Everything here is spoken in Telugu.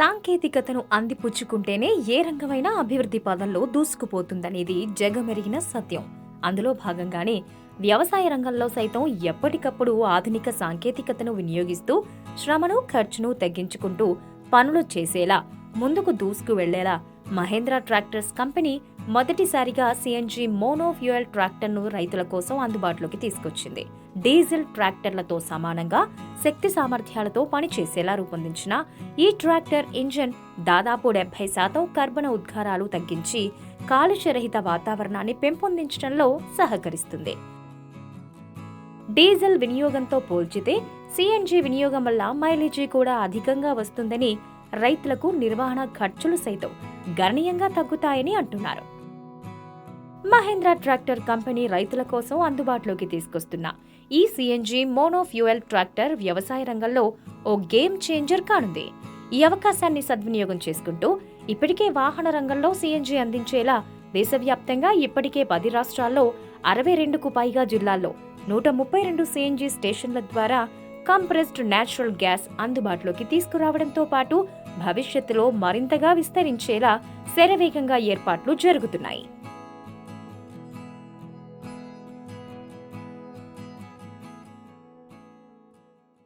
సాంకేతికతను అందిపుచ్చుకుంటేనే ఏ రంగమైనా అభివృద్ధి పదంలో దూసుకుపోతుందనేది జగమెరిగిన సత్యం. అందులో భాగంగానే వ్యవసాయ రంగంలో సైతం ఎప్పటికప్పుడు ఆధునిక సాంకేతికతను వినియోగిస్తూ శ్రమను, ఖర్చును తగ్గించుకుంటూ పనులు చేసేలా ముందుకు దూసుకు వెళ్లేలా మహేంద్ర ట్రాక్టర్స్ కంపెనీ మొదటిసారిగా సిఎన్జి మోనో ఫ్యూయల్ ట్రాక్టర్ను రైతుల కోసం అందుబాటులోకి తీసుకొచ్చింది. డీజిల్ ట్రాక్టర్లతో సమానంగా శక్తి సామర్థ్యాలతో పనిచేసేలా రూపొందించిన ఈ ట్రాక్టర్ ఇంజన్ దాదాపు 70% కర్బన ఉద్గారాలు తగ్గించి కాలుష్యరహిత వాతావరణాన్ని పెంపొందించడంలో సహకరిస్తుంది. డీజిల్ వినియోగంతో పోల్చితే సిఎన్జి వినియోగం వల్ల మైలేజీ కూడా అధికంగా వస్తుందని, రైతులకు నిర్వహణ ఖర్చులు సైతం గణనీయంగా తగ్గుతాయని అంటున్నారు. మహేంద్ర ట్రాక్టర్ కంపెనీ రైతుల కోసం అందుబాటులోకి తీసుకొస్తున్న ఈ సిఎన్జి మోనో ఫ్యూయల్ ట్రాక్టర్ వ్యవసాయ రంగంలో ఓ గేమ్ చేంజర్ కానుంది. ఈ అవకాశాన్ని సద్వినియోగం చేసుకుంటూ ఇప్పటికే వాహన రంగంలో సిఎన్జి అందించేలా దేశవ్యాప్తంగా ఇప్పటికే 10 రాష్ట్రాల్లో 62కు పైగా జిల్లాల్లో 132 సిఎన్జి స్టేషన్ల ద్వారా కంప్రెస్డ్ నేచురల్ గ్యాస్ అందుబాటులోకి తీసుకురావడంతో పాటు భవిష్యత్తులో మరింతగా విస్తరించేలా శరవేగంగా ఏర్పాట్లు జరుగుతున్నాయి.